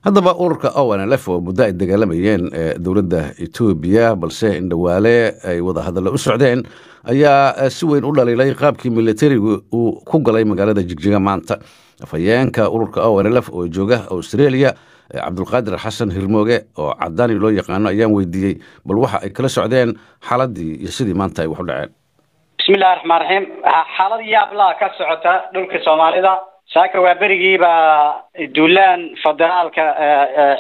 haddaba ururka ONLF oo muddo ay dagaalamayeen dowladda Itoobiya balse indhawaale ay wada hadallo u socdeen ayaa si weyn u dhaliilay qaabkii militarigu uu ku galay magaalada Jigjiga maanta. afhayeenka ururka ONLF oo jooga Australia Cabdulqaadir Xasan Hirmooge oo cadaan loo yaqaano ayaan weydiiyey bal waxa ay kala socdeen xaaladii iyo sidii maanta ay wax u dhaceen. bismillaahir rahmaanir rahiim. xaalad yaabla ka socota dhulka Soomaalida saaka waa berigiiba duulaan federaalka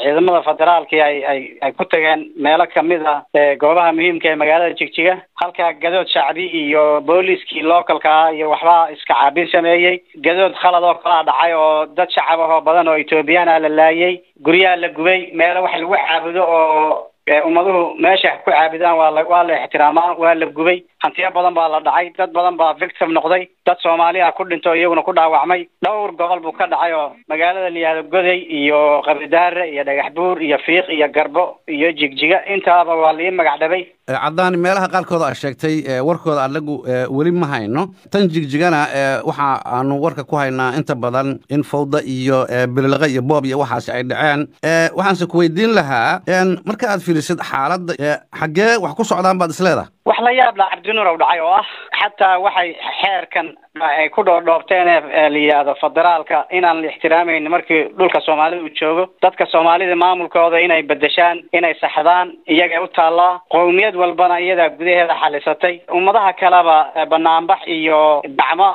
ciidamada federaalka ay ku tageen meelo kamid ah goobaha muhiimka ee magaalada Jigjiga halka gadood shacbi iyo booliskii localka iyo waxba iska caabin sameeyay gadood khalad oo kala dhacay oo dad shacab ah badan oo Itoobiyaan la laayay guryaha la gubay meelo wax lagu caabudo oo umaduhu meesha ku caabidaan waa la ixtiraamaa waa la gubay hantiyo badan baa la dhacay dad badan baa victim noqday dad Soomaali ah ku dhinto iyaguna ku dhaawacmay dhowr gobol buu ka dhacay oo magaalada Liyaado Goday iyo Qabridahar iyo Dhagaxbuur iyo Fiiq iyo Garbo iyo Jigjiga intaaba waa la magac dhabay cadaan meelaha qaarkood ay sheegtay warkooda anagu wali ma hayno tan Jigjigana waxa aanu warka ku haynaa inta badan in fawda iyo bililqa iyo boob iyo waxaas ay dhaceen waxaan se ku weydiin lahaa marka aad fiirisid xaaladda xagee wax ku socdaan baad isleedahay wax la yaab la Cabdinuur oo dhacay oo ah xataa waxay xeerkan ay ku dhoobteen liyaado federaalka inaan la ixtiraameyn markii dhulka Soomaalida uu joogo dadka Soomaalida maamulkooda inay bedeshaan inay saxdaan iyaga u taala qowmiyad walbana iyada gudaheeda xalisatay ummadaha kaleba banaanbax iyo dacmo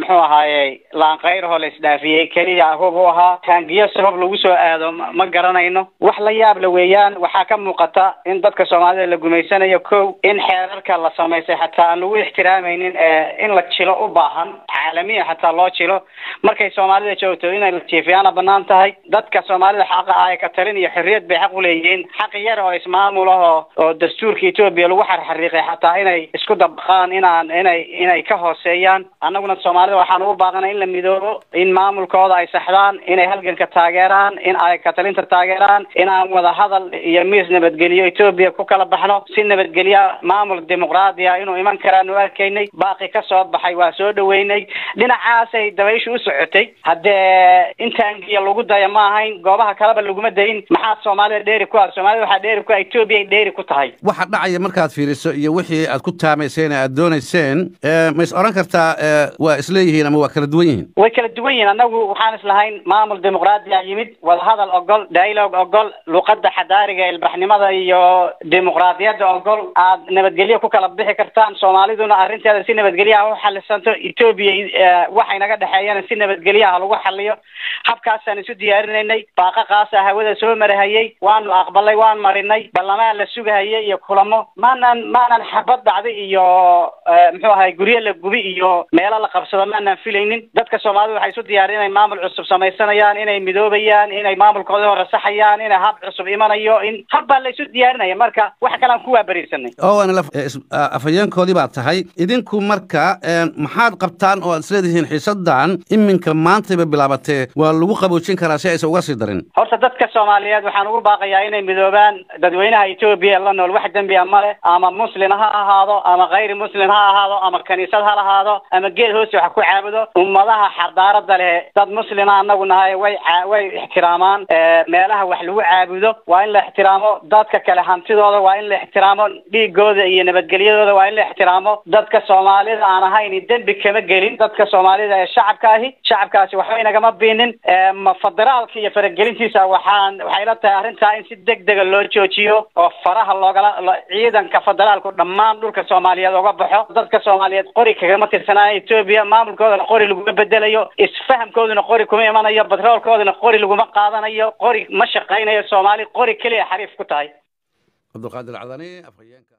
muxuu ahaayay laan qayr hol isdaafiyay kaliya hubo ahaa taangiyo sabab lagu soo aado ma garanayno wax la yaab la weeyaan waxa ka muuqata in dadka Soomaalida la gumeysanayo koow in xeerarka la sameeyay xataa aan lagu ixtiraamaynin in la jilo u baahan caalamiya xataa loo jilo markay Soomaalida joogto inay la jiifiyaan banaan tahay dadka Soomaalida xaq ay ka talin iyo xorriyad bay xaq u leeyihiin xaq yar oo ismaamulaha oo dastuurka Itoobiya lagu xariiqay xataa inay isku dabaqaan inay ka hooseeyaan annaguna Soomaalida waxaan u baahanay in la midoobo in maamulkooda ay saxdaan inay halganka taageeraan in ay ka talinta taageeraan in aan wada hadal iyo miis nabadgeliyo Itoobiya ku kala baxno si nabadgeliya maamul dimuqraadi ah inuu iman karaan waarkeynay baaqi ka soo baxay waa soo dhaweynay dhinacaas ay dabayshu u socotay hadee intaan giya lagu daya ma ahayn goobaha kaleba laguma dayin maxaa Soomaalida dheeri ku ah Soomaalida waxa dheeri ku ah Itoobiya dheeri ku tahay waxa dhacaya markaad fiiriso iyo wixii aad ku taamayseen aad doonayseen ma is oran kartaa waa isleeyihiin ama waa kala duwan yihiin way kala duwan yihiin anagu waxaan islahayn maamul dimuqraadi ah yimid wada hadal ogol dialogue ogol luqadda xadaariga ilbaxnimada iyo dimuqraadiyadda ogol aad nabadgelyo ku kala bixi kartaan Soomaaliduna arrinteeda si nabadgelyo ah u xalisanto Itoobiya waxay naga dhaxeeyaan si nabadgelyo ah lagu xaliyo habkaasaan isu diyaarinaynay baaqaqaas hawada soo marahayay waan aqbalay waan marinay ballamaan la sugahayay iyo kulamo maanan xabad dhacday iyo muxuu ahay guriye la gubi iyo meelo la qabsado maanan filaynin dadka Soomaalida waxay isu diyaarinayaan maamul cusub samaysanayaan inay midoobayaan inay maamulkooda hor saxayaan inay hab cusub imanayo in habba la isu diyaarinaya marka wax kale aan ku waabarisanay afhayeenkoodii baa tahay idinku marka maxaad qabtaan oo aad isleedihiin xiisadan iminka maantayba bilaabatee waa lagu qaboojin karaa si aysan uga sii darin horta dadka Soomaaliyeed waxaan ugu baaqayaa inay midoobaan dadweynaha Itoobiya la nool wax dambi ama leh ama muslim ha ahaado ama غير muslim ha ahaado ama kaniisad ha ahaado ama geed hoos wax ku caabudo ummadaha xadaarada leh dad muslima anagu nahay way ixtiraamaan meelaha wax lagu caabudo waa in la ixtiraamo dadka kale hantidooda waa in la ixtiraamo dhiigooda iyo nabadgelyadooda waa in la ixtiraamo dadka Soomaalida aan ahayn dambi kama gelin dadka Soomaalida ee shacabkaasi waxba inagama biinin federaalka iyo faragelintiisa waxay la tahay arrinta in si degdeg loo joojiyo oo faraha loogala ciidanka federaalku dhammaan dhulka Soomaaliyeed uga baxo dadka Soomaaliyeed qori kaga tirsanaa Itoobiya maamulkooda qori lagu bedelayo isfahamkooduna qori kuma imanayo batroolkooduna qori lagu ma qaadanayo qori ma shaqeynayo Soomaali qori kaliya xariif ku tahay Cabdulqaadir Cadani afhayeenka